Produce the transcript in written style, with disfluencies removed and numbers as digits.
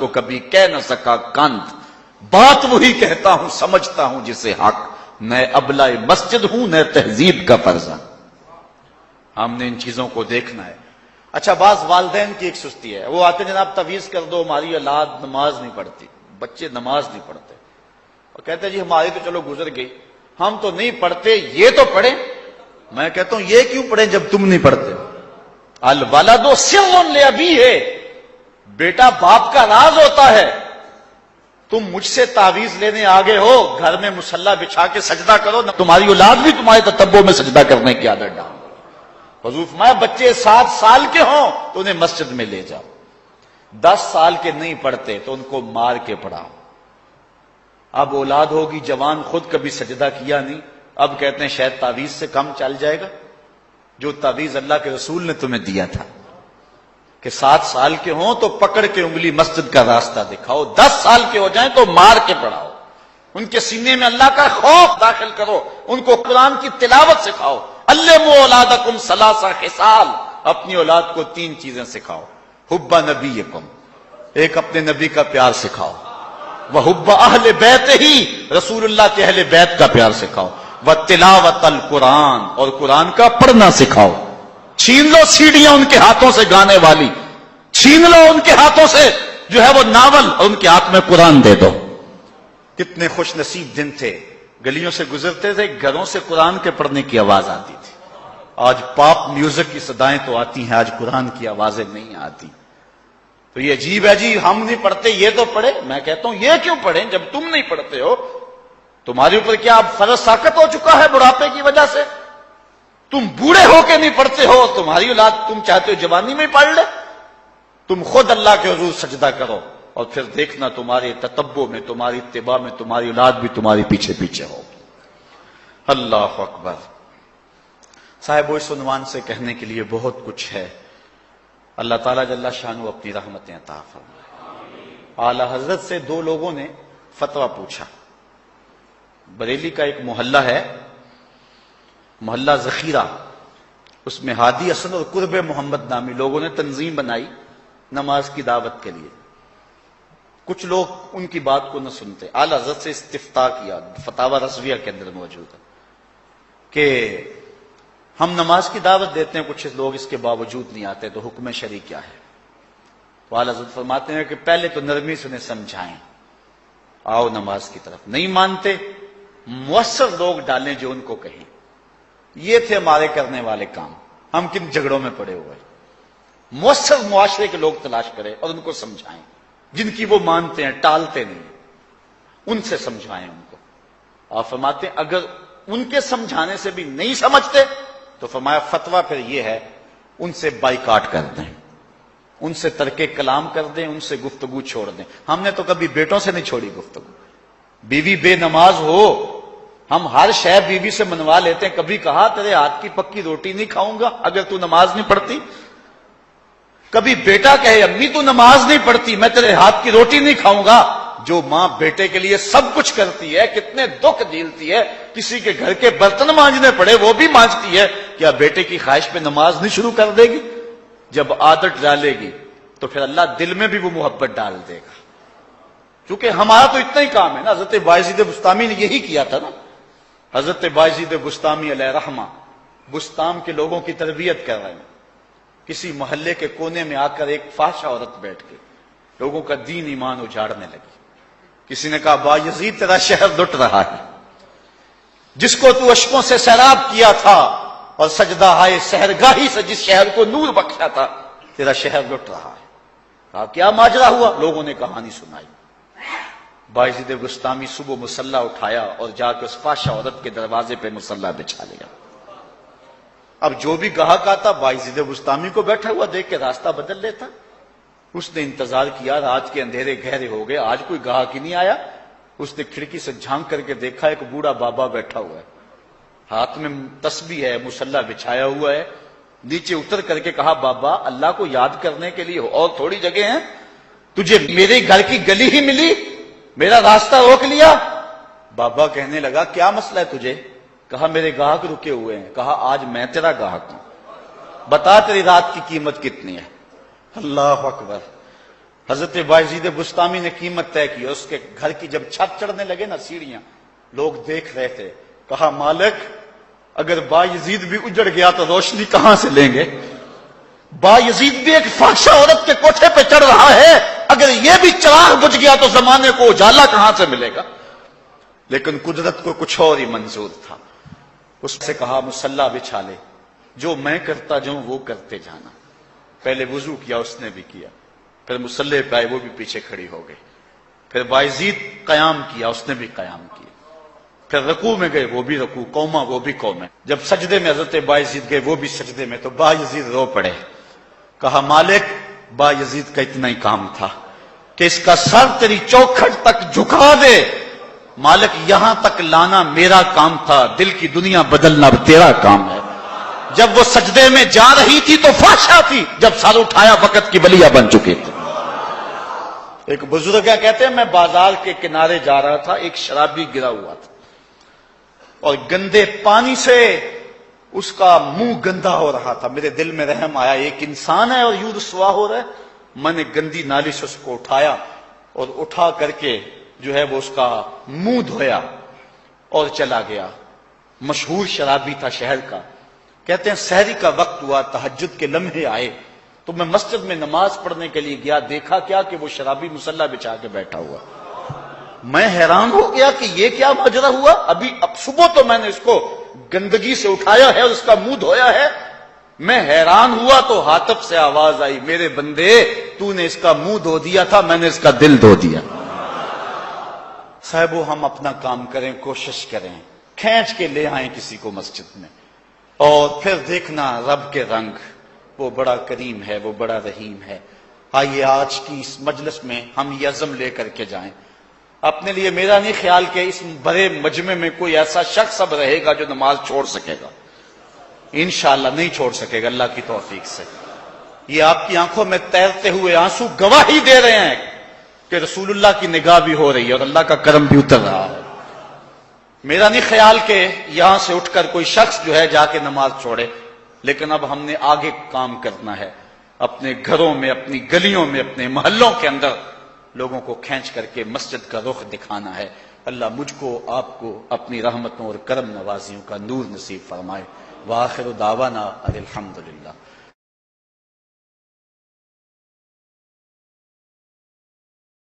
کو کبھی کہہ نہ سکا کاند، بات وہی کہتا ہوں سمجھتا ہوں جسے حق، نہ ابلہ مسجد ہوں نہ تہذیب کا فرزند۔ ہم نے ان چیزوں کو دیکھنا ہے۔ اچھا، بعض والدین کی ایک سستی ہے، وہ آتے جناب تعویذ کر دو، ہماری اولاد نماز نہیں پڑھتی، بچے نماز نہیں پڑھتے، اور کہتے جی ہماری تو چلو گزر گئی، ہم تو نہیں پڑھتے، یہ تو پڑھیں۔ میں کہتا ہوں یہ کیوں پڑھیں جب تم نہیں پڑھتے؟ الولد سر لابیہ، بیٹا باپ کا راز ہوتا ہے۔ تم مجھ سے تعویذ لینے آگے ہو، گھر میں مصلی بچھا کے سجدہ کرو، تمہاری اولاد بھی تمہارے تتبع میں سجدہ کرنے کی عادت ڈالو۔ حضور فرمایا بچے 7 سال کے ہوں تو انہیں مسجد میں لے جاؤ، 10 سال کے نہیں پڑھتے تو ان کو مار کے پڑھاؤ۔ اب اولاد ہوگی جوان، خود کبھی سجدہ کیا نہیں، اب کہتے ہیں شاید تعویذ سے کم چل جائے گا۔ جو تعویذ اللہ کے رسول نے تمہیں دیا تھا کہ 7 سال کے ہوں تو پکڑ کے انگلی مسجد کا راستہ دکھاؤ، 10 سال کے ہو جائیں تو مار کے پڑھاؤ، ان کے سینے میں اللہ کا خوف داخل کرو، ان کو قرآن کی تلاوت سکھاؤ۔ علموا اولادکم 3 خصال، اپنی اولاد کو 3 چیزیں سکھاؤ۔ حب نبیکم، ایک اپنے نبی کا پیار سکھاؤ، وحب اہل بیت ہی، رسول اللہ کے اہل بیت کا پیار سکھاؤ، وتلاوت القرآن، اور قرآن کا پڑھنا سکھاؤ۔ چھین لو سیڑھیاں ان کے ہاتھوں سے گانے والی، چھین لو ان کے ہاتھوں سے جو ہے وہ ناول، اور ان کے ہاتھ میں قرآن دے دو۔ کتنے خوش نصیب دن تھے، گلیوں سے گزرتے تھے، گھروں سے قرآن کے پڑھنے کی آواز آتی تھی۔ آج پاپ میوزک کی صدائیں تو آتی ہیں، آج قرآن کی آوازیں نہیں آتی۔ تو یہ عجیب ہے جی، ہم نہیں پڑھتے یہ تو پڑھے۔ میں کہتا ہوں یہ کیوں پڑھیں جب تم نہیں پڑھتے ہو؟ تمہارے اوپر کیا اب فرض ساقط ہو چکا ہے بڑھاپے کی وجہ سے؟ تم بوڑھے ہو کے نہیں پڑھتے ہو، تمہاری اولاد تم چاہتے ہو جوانی میں پڑھ لے؟ تم خود اللہ کے حضور سجدہ کرو، اور پھر دیکھنا تمہارے تتبع میں، تمہاری اتباع میں تمہاری اولاد بھی تمہاری پیچھے پیچھے ہوگی۔ اللہ اکبر۔ صاحب اس عنوان سے کہنے کے لیے بہت کچھ ہے۔ اللہ تعالیٰ جل شانہ اپنی رحمتیں عطا فرمائے۔ اعلی حضرت سے 2 لوگوں نے فتویٰ پوچھا۔ بریلی کا ایک محلہ ہے، محلہ ذخیرہ، اس میں ہادی حسن اور قرب محمد نامی لوگوں نے تنظیم بنائی نماز کی دعوت کے لیے۔ کچھ لوگ ان کی بات کو نہ سنتے، اعلی حضرت سے استفتاء کیا، فتاوی رضویہ کے اندر موجود ہے کہ ہم نماز کی دعوت دیتے ہیں، کچھ لوگ اس کے باوجود نہیں آتے، تو حکم شرعی کیا ہے؟ تو اعلی حضرت فرماتے ہیں کہ پہلے تو نرمی سے انہیں سمجھائیں، آؤ نماز کی طرف۔ نہیں مانتے، مؤثر لوگ ڈالیں جو ان کو کہیں۔ یہ تھے ہمارے کرنے والے کام۔ ہم کن جھگڑوں میں پڑے ہوئے؟ مؤثر معاشرے کے لوگ تلاش کریں اور ان کو سمجھائیں، جن کی وہ مانتے ہیں، ٹالتے نہیں، ان سے سمجھائیں ان کو۔ اور فرماتے ہیں اگر ان کے سمجھانے سے بھی نہیں سمجھتے تو فرمایا فتویٰ پھر یہ ہے ان سے بائیکاٹ کر دیں، ان سے ترک کلام کر دیں، ان سے گفتگو چھوڑ دیں۔ ہم نے تو کبھی بیٹوں سے نہیں چھوڑی گفتگو۔ بیوی بے نماز ہو، ہم ہر شے بیوی سے منوا لیتے ہیں۔ کبھی کہا تیرے ہاتھ کی پکی روٹی نہیں کھاؤں گا اگر تو نماز نہیں پڑھتی؟ کبھی بیٹا کہے امی تو نماز نہیں پڑھتی، میں تیرے ہاتھ کی روٹی نہیں کھاؤں گا؟ جو ماں بیٹے کے لیے سب کچھ کرتی ہے، کتنے دکھ جھیلتی ہے، کسی کے گھر کے برتن مانجنے پڑے وہ بھی مانجتی ہے، کیا بیٹے کی خواہش پہ نماز نہیں شروع کر دے گی؟ جب عادت ڈالے گی تو پھر اللہ دل میں بھی وہ محبت ڈال دے گا۔ کیونکہ ہمارا تو اتنا ہی کام ہے نا، حضرت بایزید بسطامی نے یہی کیا تھا نا۔ حضرت بایزید بسطامی علیہ رحمہ بسطام کے لوگوں کی تربیت کر رہے ہیں، کسی محلے کے کونے میں آ کر ایک فاحشہ عورت بیٹھ کے لوگوں کا دین ایمان اجاڑنے لگی۔ کسی نے کہا بایزید تیرا شہر لٹ رہا ہے، جس کو تو اشکوں سے سیراب کیا تھا اور سجدہ ہائے سحرگاہی سے جس شہر کو نور بخشا تھا، تیرا شہر لٹ رہا ہے۔ کہا کیا ماجرا ہوا؟ لوگوں نے کہانی سنائی۔ بایزید بسطامی صبح مصلی اٹھایا اور جا کے اس فاحشہ عورت کے دروازے پہ مصلی بچھا لیا۔ اب جو بھی گاہک آتا بایزید بسطامی کو بیٹھا ہوا دیکھ کے راستہ بدل لیتا۔ اس نے انتظار کیا، رات کے اندھیرے گہرے ہو گئے، آج کوئی گاہک ہی نہیں آیا۔ اس نے کھڑکی سے جھانک کر کے دیکھا ایک بوڑھا بابا بیٹھا ہوا ہے، ہاتھ میں تسبیح ہے، مصلی بچھایا ہوا ہے۔ نیچے اتر کر کے کہا بابا اللہ کو یاد کرنے کے لیے اور تھوڑی جگہ ہیں، تجھے میرے گھر کی گلی ہی ملی، میرا راستہ روک لیا۔ بابا کہنے لگا کیا مسئلہ ہے تجھے؟ کہا میرے گاہک رکے ہوئے ہیں۔ کہا آج میں تیرا گاہک ہوں، بتا تیری رات کی قیمت کتنی ہے؟ اللہ اکبر۔ حضرت بایزید بستامی نے قیمت طے کی، اس کے گھر کی جب چھت چڑھنے لگے نا سیڑھیاں، لوگ دیکھ رہے تھے، کہا مالک اگر بایزید بھی اجڑ گیا تو روشنی کہاں سے لیں گے؟ بایزید بھی ایک فاحشہ عورت کے کوٹھے پہ چڑھ رہا ہے، اگر یہ بھی چراغ بجھ گیا تو زمانے کو اجالا کہاں سے ملے گا؟ لیکن قدرت کو کچھ اور ہی منظور تھا۔ اس سے کہا مصلی بچھا لے، جو میں کرتا جاؤں وہ کرتے جانا۔ پہلے وضو کیا، اس نے بھی کیا، پھر مصلی پہ آئے، وہ بھی پیچھے کھڑی ہو گئی، پھر بایزید قیام کیا، اس نے بھی قیام کیا، پھر رکوع میں گئے، وہ بھی رکوع، قوما وہ بھی قومیں، جب سجدے میں حضرت بایزید گئے وہ بھی سجدے میں، تو بایزید رو پڑے، کہا مالک بایزید کا اتنا ہی کام تھا کہ اس کا سر تیری چوکھٹ تک جھکا دے، مالک یہاں تک لانا میرا کام تھا، دل کی دنیا بدلنا تیرا کام ہے۔ جب وہ سجدے میں جا رہی تھی تو فحشہ تھی، جب سر اٹھایا وقت کی بلیا بن چکی تھی۔ ایک بزرگ کہتے ہیں میں بازار کے کنارے جا رہا تھا، ایک شرابی گرا ہوا تھا اور گندے پانی سے اس کا منہ گندا ہو رہا تھا، میرے دل میں رحم آیا، ایک انسان ہے اور یوں رسوا ہو رہا ہے، میں نے گندی نالی سے اس کو اٹھایا اور اٹھا کر کے جو ہے وہ اس کا منہ دھویا اور چلا گیا۔ مشہور شرابی تھا شہر کا، کہتے ہیں سحری کا وقت ہوا، تہجد کے لمحے آئے تو میں مسجد میں نماز پڑھنے کے لیے گیا، دیکھا کیا کہ وہ شرابی مصلی بچھا کے بیٹھا ہوا، میں حیران ہو گیا کہ یہ کیا ماجرا ہوا، اب صبح تو میں نے اس کو گندگی سے اٹھایا ہے اور اس کا منہ دھویا ہے، میں حیران ہوا تو حاطب سے آواز آئی میرے بندے تو نے اس کا منہ دھو دیا تھا، میں نے اس کا دل دھو دیا۔ صاحبو ہم اپنا کام کریں، کوشش کریں، کھینچ کے لے آئیں کسی کو مسجد میں، اور پھر دیکھنا رب کے رنگ، وہ بڑا کریم ہے، وہ بڑا رحیم ہے۔ آئیے آج کی اس مجلس میں ہم یہ عزم لے کر کے جائیں اپنے لیے۔ میرا نہیں خیال کہ اس بڑے مجمع میں کوئی ایسا شخص اب رہے گا جو نماز چھوڑ سکے گا، انشاءاللہ نہیں چھوڑ سکے گا اللہ کی توفیق سے۔ یہ آپ کی آنکھوں میں تیرتے ہوئے آنسو گواہی دے رہے ہیں کہ رسول اللہ کی نگاہ بھی ہو رہی ہے اور اللہ کا کرم بھی اتر رہا ہے۔ میرا نہیں خیال کہ یہاں سے اٹھ کر کوئی شخص جو ہے جا کے نماز چھوڑے، لیکن اب ہم نے آگے کام کرنا ہے، اپنے گھروں میں، اپنی گلیوں میں، اپنے محلوں کے اندر لوگوں کو کھینچ کر کے مسجد کا رخ دکھانا ہے۔ اللہ مجھ کو آپ کو اپنی رحمتوں اور کرم نوازیوں کا نور نصیب فرمائے۔ وآخر دعوانا الحمدللہ۔